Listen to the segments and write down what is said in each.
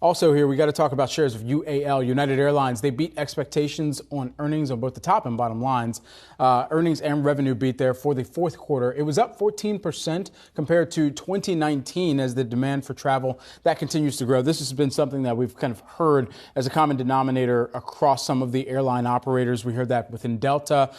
Also here, we got to talk about shares of UAL, United Airlines. They beat expectations on earnings on both the top and bottom lines. Earnings and revenue beat there for the fourth quarter. It was up 14% compared to 2019 as the demand for travel, that continues to grow. This has been something that we've kind of heard as a common denominator across some of the airline operators. We heard that within Delta.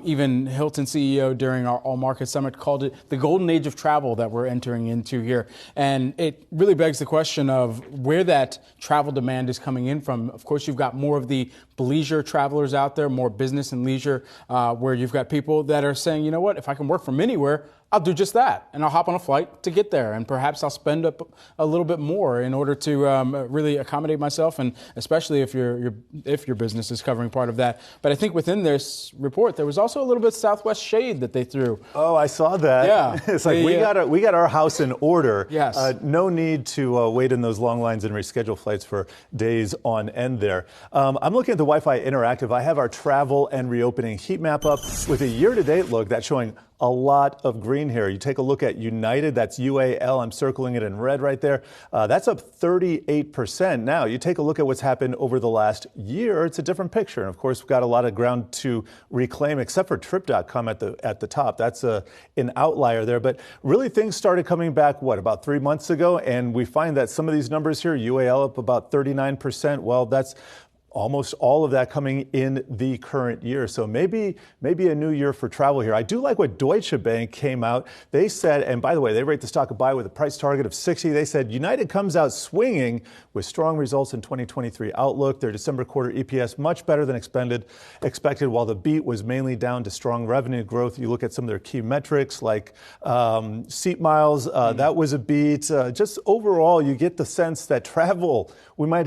Even Hilton CEO during our All Market Summit called it the golden age of travel that we're entering into here. And it really begs the question of where that travel demand is coming in from. Of course, you've got more of the leisure travelers out there, more business and leisure, where you've got people that are saying, you know what, if I can work from anywhere, I'll do just that. And I'll hop on a flight to get there. And perhaps I'll spend up a little bit more in order to really accommodate myself. And especially if your business is covering part of that. But I think within this report, there was also a little bit of Southwest shade that they threw. Oh, I saw that. Yeah. It's like we got our house in order. Yes. No need to wait in those long lines and reschedule flights for days on end there. I'm looking at the Wi-Fi Interactive. I have our travel and reopening heat map up with a year-to-date look that's showing a lot of green here. You take a look at United, that's UAL. I'm circling it in red right there. That's up 38%. Now, you take a look at what's happened over the last year. It's a different picture. And of course, we've got a lot of ground to reclaim, except for Trip.com at the top. That's an outlier there. But really, things started coming back, about 3 months ago? And we find that some of these numbers here, UAL up about 39%. Well, that's almost all of that coming in the current year. So maybe a new year for travel here. I do like what Deutsche Bank came out. They said, and by the way, they rate the stock a buy with a price target of 60. They said United comes out swinging with strong results in 2023 outlook. Their December quarter EPS much better than expected, while the beat was mainly down to strong revenue growth. You look at some of their key metrics like seat miles, that was a beat. Just overall, you get the sense that travel, we might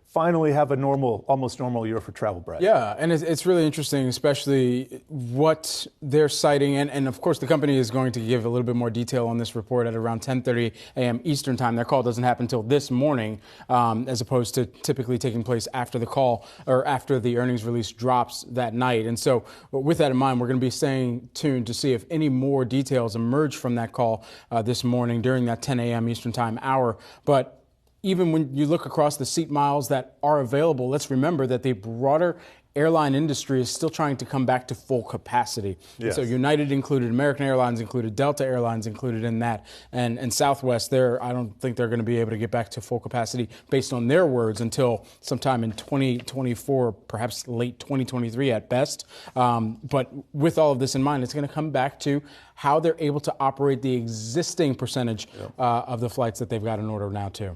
finally have a almost normal year for travel, Brad. Yeah, and it's really interesting, especially what they're citing. And of course, the company is going to give a little bit more detail on this report at around 10:30 a.m. Eastern time. Their call doesn't happen until this morning, as opposed to typically taking place after the call or after the earnings release drops that night. And so with that in mind, we're going to be staying tuned to see if any more details emerge from that call this morning during that 10 a.m. Eastern time hour. But even when you look across the seat miles that are available, let's remember that the broader airline industry is still trying to come back to full capacity. Yes. So United included, American Airlines included, Delta Airlines included in that, and Southwest, I don't think they're going to be able to get back to full capacity based on their words until sometime in 2024, perhaps late 2023 at best. But with all of this in mind, it's going to come back to how they're able to operate the existing percentage of the flights that they've got in order now too.